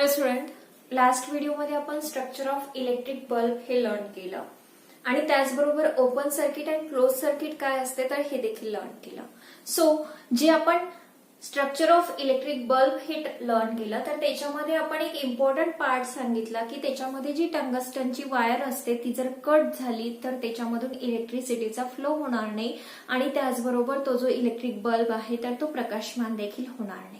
हाय student, last व्हिडिओमध्ये आपण structure of electric bulb हे लर्न केलं आणि त्याचबरोबर ओपन सर्किट आणि क्लोज सर्किट काय असते तर हे देखील लर्न केलं. सो जे आपण स्ट्रक्चर ऑफ इलेक्ट्रिक बल्ब हे लर्न केलं तर त्याच्यामध्ये आपण एक इम्पॉर्टंट पार्ट सांगितला की त्याच्यामध्ये जी टंगस्टनची वायर असते ती जर कट झाली तर त्याच्यामधून इलेक्ट्रिसिटीचा फ्लो होणार नाही आणि त्याचबरोबर तो जो इलेक्ट्रिक बल्ब आहे तर तो प्रकाशमान देखील होणार नाही.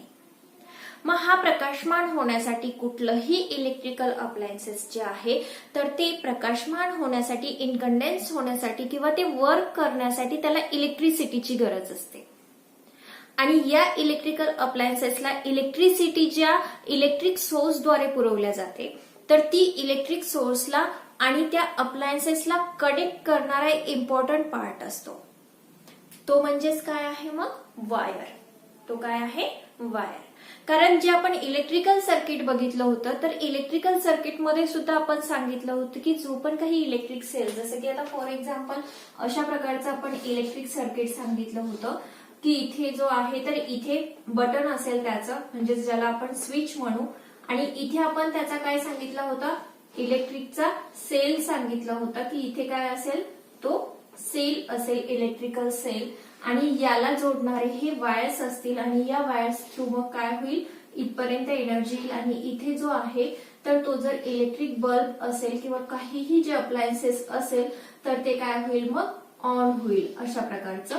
मग हा प्रकाशमान होण्यासाठी कुठलंही इलेक्ट्रिकल अप्लायन्सेस जे आहे तर ते प्रकाशमान होण्यासाठी, इनकंडेन्स होण्यासाठी किंवा ते वर्क करण्यासाठी त्याला इलेक्ट्रिसिटीची गरज असते. आणि या इलेक्ट्रिकल अप्लायन्सेसला इलेक्ट्रिसिटी ज्या इलेक्ट्रिक सोर्सद्वारे पुरवल्या जाते तर ती इलेक्ट्रिक सोर्सला आणि त्या अप्लायन्सेसला कनेक्ट करणारा एक इम्पॉर्टंट पार्ट असतो. तो म्हणजेच काय आहे मग वायर. तो काय आहे वायर. कारण जे आपण इलेक्ट्रिकल सर्किट बघितलं होतं तर इलेक्ट्रिकल सर्किटमध्ये सुद्धा आपण सांगितलं होतं की जो पण काही इलेक्ट्रिक सेल, जसं की आता फॉर एक्झाम्पल अशा प्रकारचं आपण इलेक्ट्रिक सर्किट सांगितलं होतं की इथे जो आहे तर इथे बटन असेल त्याचं, म्हणजे ज्याला आपण स्विच म्हणू, आणि इथे आपण त्याचा काय सांगितला होता, इलेक्ट्रिकचा सेल सांगितला होता की इथे काय असेल, तो सेल असेल, इलेक्ट्रिकल सेल, आणि याला जोडणारे हे वायर्स असतील आणि या वायर्स थ्रू मग काय होईल, इथपर्यंत एनर्जी येईल आणि इथे जो आहे तर तो जर इलेक्ट्रिक बल्ब असेल किंवा काहीही जे अप्लायन्सेस असेल तर ते काय होईल, मग ऑन होईल. अशा प्रकारचं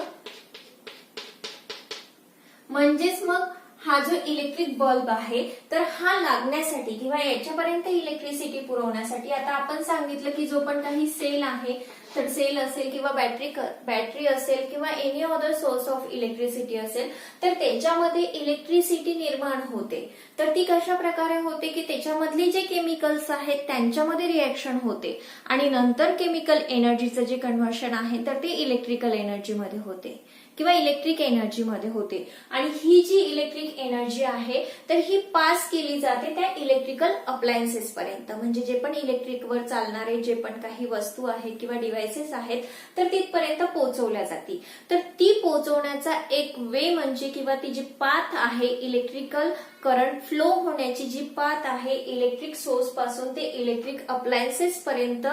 म्हणजेच मग हा जो इलेक्ट्रिक बल्ब आहे तर हा लागण्यासाठी किंवा याच्यापर्यंत इलेक्ट्रिसिटी पुरवण्यासाठी आता आपण सांगितलं की जो पण काही सेल आहे तर सेल असेल किंवा बॅटरी असेल किंवा any other source of electricity असेल तर त्याच्यामध्ये इलेक्ट्रिसिटी निर्माण होते. तर ती कशा प्रकारे होते की त्याच्यामधली जे केमिकल्स आहेत त्यांच्यामध्ये रिएक्शन होते आणि नंतर केमिकल एनर्जीचं जे कन्व्हर्शन आहे तर ते इलेक्ट्रिकल एनर्जीमध्ये होते किंवा इलेक्ट्रिक एनर्जीमध्ये होते. आणि ही जी इलेक्ट्रिक एनर्जी आहे तर ही पास केली जाते त्या इलेक्ट्रिकल अप्लायन्सेस पर्यंत, म्हणजे जे पण इलेक्ट्रिकवर चालणारे जे पण काही वस्तू आहेत किंवा डिव्हाइसेस आहेत तर तिथपर्यंत पोहोचवल्या जाते. तर ती पोहोचवण्याचा एक वे म्हणजे किंवा ती जी पाथ आहे, इलेक्ट्रिकल करंट फ्लो होण्याची जी पाथ आहे इलेक्ट्रिक सोर्स पासून ते इलेक्ट्रिक अप्लायन्सेस पर्यंत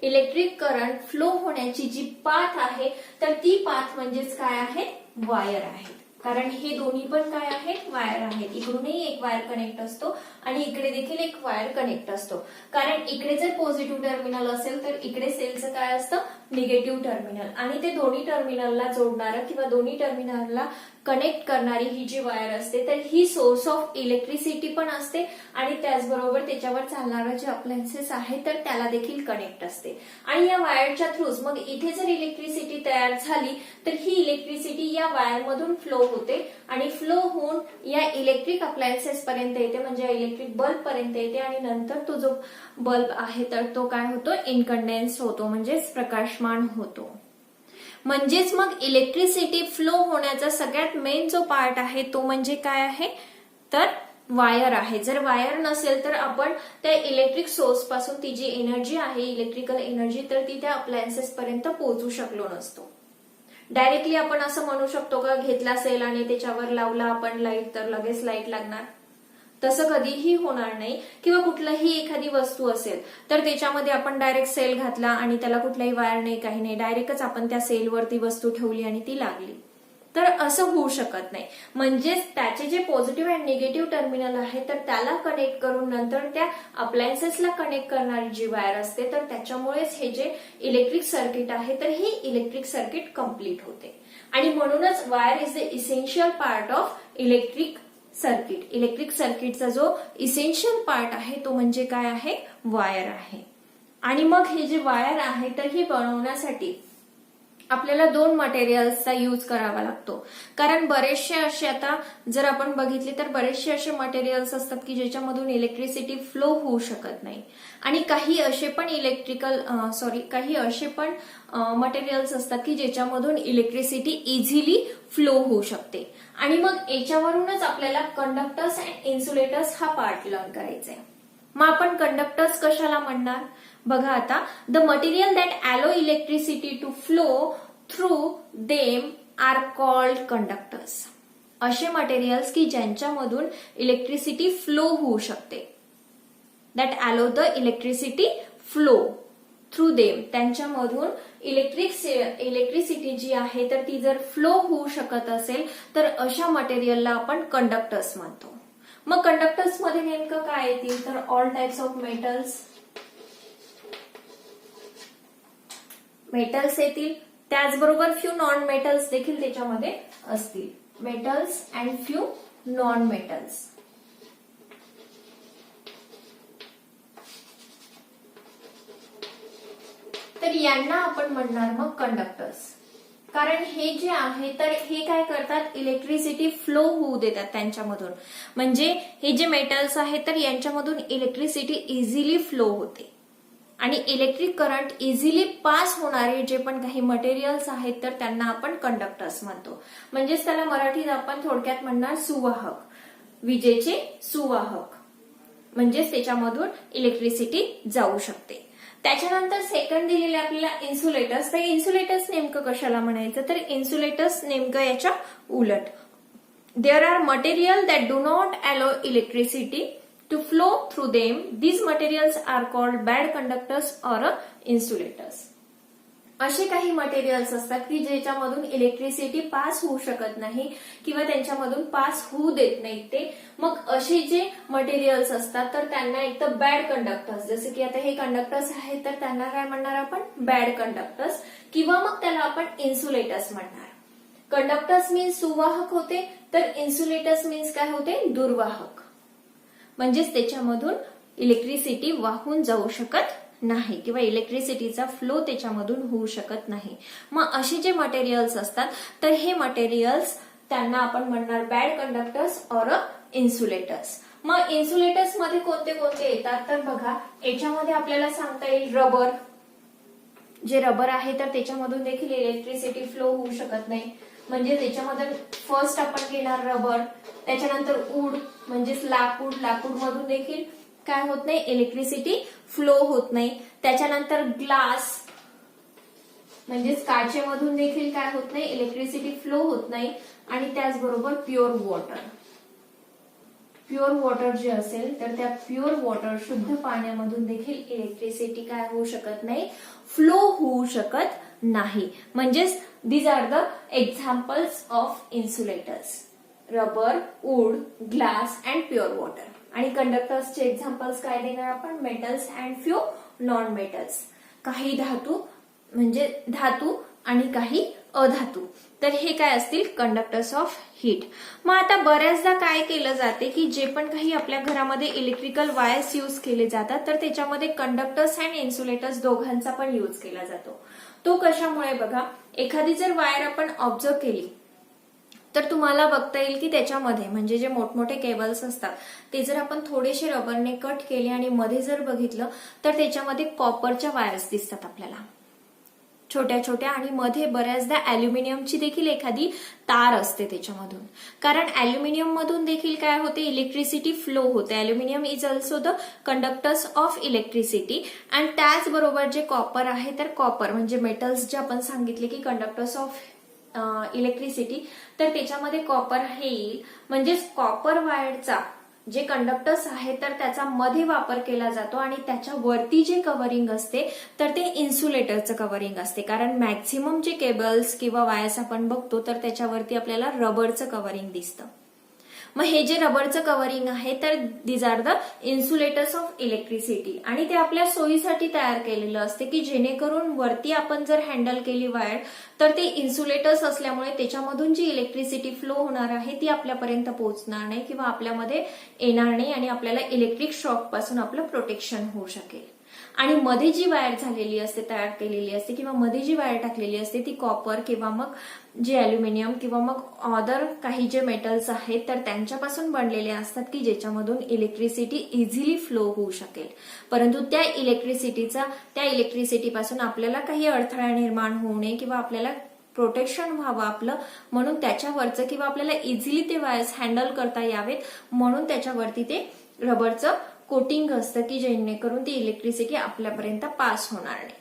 इलेक्ट्रिक करंट फ्लो होण्याची जी पाथ आहे तर ती पाथ म्हणजेच काय आहे, वायर आहे. कारण हे दोन्ही पण काय आहेत, वायर आहेत. इकडूनही एक वायर कनेक्ट असतो आणि इकडे देखील एक वायर कनेक्ट असतो. कारण इकडे जर पॉझिटिव्ह टर्मिनल असेल तर इकडे सेलचं काय असतं, निगेटिव्ह टर्मिनल, आणि ते दोन्ही टर्मिनलला जोडणारं किंवा दोन्ही टर्मिनलला कनेक्ट करणारी ही जी वायर असते तर ही सोर्स ऑफ इलेक्ट्रिसिटी पण असते आणि त्याचबरोबर त्याच्यावर चालणारं जे अप्लायन्सेस आहे तर त्याला देखील कनेक्ट असते. आणि या वायरच्या थ्रूच मग इथे जर इलेक्ट्रिसिटी तयार झाली तर ही इलेक्ट्रिसिटी या वायरमधून फ्लो होते आणि फ्लो होऊन या इलेक्ट्रिक अप्लायन्सेस पर्यंत येते, म्हणजे या इलेक्ट्रिक बल्ब पर्यंत येते आणि नंतर तो जो बल्ब आहे तर तो काय होतो, इनकंडेन्स होतो, म्हणजेच प्रकाशमान होतो. म्हणजेच मग इलेक्ट्रिसिटी फ्लो होण्याचा सगळ्यात मेन जो पार्ट आहे तो म्हणजे काय आहे तर वायर आहे. जर वायर नसेल तर आपण त्या इलेक्ट्रिक सोर्स पासून ती जी एनर्जी आहे, इलेक्ट्रिकल एनर्जी, तर ती त्या अप्लायन्सेस पर्यंत पोहोचू शकलो नसतो. डायरेक्टली आपण असं म्हणू शकतो का, घेतला सेल आणि त्याच्यावर लावला आपण लाईट तर लगेच लाईट लागणार, तसं कधीही होणार नाही. किंवा कुठलाही एखादी वस्तू असेल तर त्याच्यामध्ये आपण डायरेक्ट सेल घातला आणि त्याला कुठलाही वायर नाही, काही नाही, डायरेक्टच आपण त्या सेलवरती वस्तू ठेवली आणि ती लागली, तर असं होऊ शकत नाही. म्हणजेच त्याचे जे पॉझिटिव्ह अँड निगेटिव्ह टर्मिनल आहे तर त्याला कनेक्ट करून नंतर त्या अप्लायन्सेसला कनेक्ट करणारी जी वायर असते तर त्याच्यामुळेच हे जे इलेक्ट्रिक सर्किट आहे तर हे इलेक्ट्रिक सर्किट कम्प्लीट होते. आणि म्हणूनच wire is the essential part of electric circuit. Electric सर्किटचा जो इसेन्शियल पार्ट आहे तो म्हणजे काय आहे, वायर आहे. आणि मग हे जे वायर आहे तर हे बनवण्यासाठी आपल्याला दोन मटेरियल्सचा यूज करावा लागतो. कारण बरेचसे असे, आता जर आपण बघितले तर बरेचसे असे मटेरियल्स असतात की ज्याच्यामधून इलेक्ट्रिसिटी फ्लो होऊ शकत नाही आणि काही असे पण मटेरियल्स असतात की ज्याच्यामधून इलेक्ट्रिसिटी इझिली फ्लो होऊ शकते. आणि मग याच्यावरूनच आपल्याला कंडक्टर्स अँड इन्सुलेटर्स हा पार्ट लर्न करायचा आहे. मग आपण कंडक्टर्स कशाला म्हणणार, बघा आता, the material that allow electricity to flow through them are called conductors. असे मटेरियल्स की ज्यांच्यामधून इलेक्ट्रिसिटी फ्लो होऊ शकते that allow the electricity flow through them. त्यांच्यामधून इलेक्ट्रिसिटी जी आहे तर ती जर फ्लो होऊ शकत असेल तर अशा मटेरियलला आपण कंडक्टर्स म्हणतो. मग कंडक्टर्स मध्ये नेमकं काय येतील तर ऑल टाइप्स ऑफ मेटल्स येतील. त्याचबरोबर फ्यू नॉन मेटल्स देखील त्याच्यामध्ये असतील. Metals and few non metals. तर यांना आपण म्हणणार मग कंडक्टर्स. कारण हे जे आहे तर हे काय करतात इलेक्ट्रिसिटी फ्लो होऊ देतात त्यांच्यामधून. म्हणजे हे जे मेटल्स आहेत तर यांच्यामधून इलेक्ट्रिसिटी इझिली फ्लो होते आणि इलेक्ट्रिक करंट इझिली पास होणारे जे पण काही मटेरियल्स आहेत तर त्यांना आपण कंडक्टर्स म्हणतो. म्हणजेच त्याला मराठीत आपण थोडक्यात म्हणणार सुवाहक, विजेचे सुवाहक. म्हणजेच त्याच्यामधून इलेक्ट्रिसिटी जाऊ शकते. त्याच्यानंतर सेकंड दिलेले आपल्याला इन्सुलेटर्स. तर इन्सुलेटर्स नेमकं कशाला म्हणायचं तर इन्सुलेटर्स नेमकं याच्या उलट. There are material that do not allow electricity to flow through them. These materials are called bad conductors or insulators. असे काही मटेरियल्स असतात की ज्याच्यामधून इलेक्ट्रिसिटी पास होऊ शकत नाही किंवा त्यांच्यामधून पास होऊ देत नाहीत ते. मग असे जे मटेरियल्स असतात तर त्यांना एक तर बॅड कंडक्टर्स, जसे की आता हे कंडक्टर्स आहेत तर त्यांना काय म्हणणार आपण बॅड कंडक्टर्स किंवा मग त्याला आपण इन्सुलेटर्स म्हणणार. कंडक्टर्स मीन्स सुवाहक होते तर इन्सुलेटर्स मीन्स काय होते दुर्वाहक. म्हणजेच त्याच्यामधून इलेक्ट्रिसिटी वाहून जाऊ शकत नाही किंवा इलेक्ट्रिसिटीचा फ्लो त्याच्यामधून होऊ शकत नाही. मग असे जे मटेरियल्स असतात तर हे मटेरियल्स त्यांना आपण म्हणणार बॅड कंडक्टर्स ऑर इन्सुलेटर्स. मग इन्सुलेटर्स मध्ये कोणते कोणते येतात तर बघा याच्यामध्ये आपल्याला सांगता येईल रबर. जे रबर आहे तर त्याच्यामधून देखील इलेक्ट्रिसिटी फ्लो होऊ शकत नाही. म्हणजे त्याच्यामध्ये फर्स्ट आपण घेणार रबर. त्याच्यानंतर वूड म्हणजेच लाकूड. लाकूड मधून देखील काय होत नाही इलेक्ट्रिसिटी फ्लो होत नाही. त्याच्यानंतर ग्लास म्हणजेच काचेमधून देखील काय होत नाही इलेक्ट्रिसिटी फ्लो होत नाही. आणि त्याचबरोबर प्युअर वॉटर. प्युअर वॉटर जे असेल तर त्या प्युअर वॉटर शुद्ध पाण्यामधून देखील इलेक्ट्रिसिटी काय होऊ शकत नाही फ्लो होऊ शकत नाही. म्हणजेच these are the examples of insulators. Rubber, wood, glass and pure water. आणि कंडक्टर्सचे एक्झाम्पल्स काय देणार आपण metals and few non metals. काही धातू म्हणजे धातू आणि काही अधातू. तर हे काय असतील कंडक्टर्स ऑफ हीट. मग आता बऱ्याचदा काय केलं जाते की जे पण काही आपल्या घरामध्ये इलेक्ट्रिकल वायर्स यूज केले जातात तर त्याच्यामध्ये कंडक्टर्स अँड इन्सुलेटर्स दोघांचा पण यूज केला जातो. तो कशामुळे बघा एखादी जर वायर आपण ऑब्झर्व केली तर तुम्हाला बघता येईल की त्याच्यामध्ये म्हणजे जे मोठमोठे केबल्स असतात ते जर आपण थोडेसे रबरने कट केले आणि मध्ये जर बघितलं तर त्याच्यामध्ये कॉपरच्या वायर्स दिसतात आपल्याला छोट्या छोट्या. आणि मध्ये बऱ्याचदा अॅल्युमिनियमची देखील एखादी तार असते त्याच्यामधून. कारण अॅल्युमिनियम मधून देखील काय होते इलेक्ट्रिसिटी फ्लो होते. Aluminium is also the conductors of electricity. आणि त्याचबरोबर जे कॉपर आहे तर कॉपर म्हणजे मेटल्स जे आपण सांगितले की कंडक्टर्स ऑफ इलेक्ट्रिसिटी तर त्याच्यामध्ये कॉपर हे येईल. म्हणजेच कॉपर वायरचा जे कंडक्टर्स आहे तर त्याचा मध्ये वापर केला जातो आणि त्याच्या वरती जे कव्हरिंग असते तर ते इन्सुलेटरचं कव्हरिंग असते. कारण मॅक्झिमम जे केबल्स किंवा वायर्स आपण बघतो तर त्याच्यावरती आपल्याला रबरचं कव्हरिंग दिसतं. मग हे जे रबरचं कव्हरिंग आहे तर these are the insulators of electricity. आणि ते आपल्या सोयीसाठी तयार केलेलं असते की जेणेकरून वरती आपण जर हँडल केली वायर तर ते इन्सुलेटर्स असल्यामुळे त्याच्यामधून जी इलेक्ट्रिसिटी फ्लो होणार आहे ती आपल्यापर्यंत पोहोचणार नाही किंवा आपल्यामध्ये येणार नाही आणि आपल्याला इलेक्ट्रिक शॉक पासून आपलं प्रोटेक्शन होऊ शकेल. आणि मध्ये जी वायर झालेली असते तयार केलेली असते किंवा मध्ये जी वायर टाकलेली असते ती कॉपर किंवा मग जे अॅल्युमिनियम किंवा मग अदर काही जे मेटल्स आहेत तर त्यांच्यापासून बनलेले असतात की ज्याच्यामधून इलेक्ट्रिसिटी इझिली फ्लो होऊ शकेल. परंतु त्या इलेक्ट्रिसिटीपासून आपल्याला काही अडथळा निर्माण होऊ नये किंवा आपल्याला प्रोटेक्शन व्हावं आपलं म्हणून त्याच्यावरचं किंवा आपल्याला इझिली ते वायर्स हँडल करता यावेत म्हणून त्याच्यावरती ते रबरचं कोटिंग असतं की जेणेकरून ती इलेक्ट्रिसिटी आपल्यापर्यंत पास होणार नाही.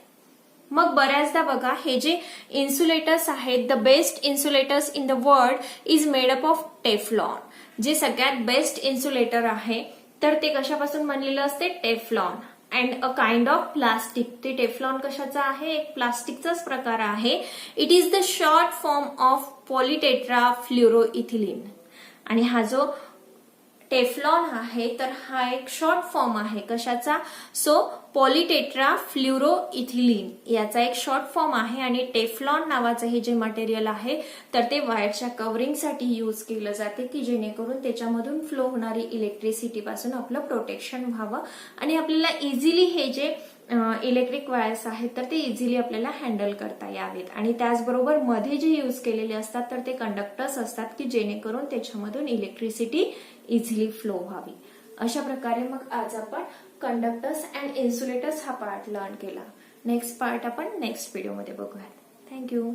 मग बऱ्याचदा बघा हे जे इन्सुलेटर्स आहेत the best insulators in the world is made up of Teflon. जे सगळ्यात बेस्ट इन्सुलेटर आहे तर ते कशापासून बनलेलं असते? Teflon. And a kind of plastic. ते टेफ्लॉन कशाचा आहे? एक प्लास्टिकचाच प्रकार आहे. It is the short form of polytetrafluoroethylene. आणि हा जो टेफ्लॉन आहे तर हा एक शॉर्ट फॉर्म आहे कशाचा? सो पॉलिटेट्रा फ्ल्युरोइथिलीन याचा एक शॉर्ट फॉर्म आहे. आणि टेफ्लॉन नावाचं हे जे मटेरियल आहे तर ते वायरच्या कव्हरिंगसाठी यूज केलं जाते की जेणेकरून त्याच्यामधून फ्लो होणारी इलेक्ट्रिसिटी पासून आपलं प्रोटेक्शन व्हावं आणि आपल्याला इझिली हे जे इलेक्ट्रिक वायर्स आहेत तर ते इझिली आपल्याला हँडल करता यावेत. आणि त्याचबरोबर मध्ये जे यूज केलेले असतात तर ते कंडक्टर्स असतात की जेणेकरून त्याच्यामधून इलेक्ट्रिसिटी इझिली फ्लो व्हावी. अशा प्रकारे मग आज आपण कंडक्टर्स अँड इन्सुलेटर्स हा पार्ट लर्न केला. नेक्स्ट पार्ट आपण नेक्स्ट व्हिडिओमध्ये बघूयात. थँक्यू.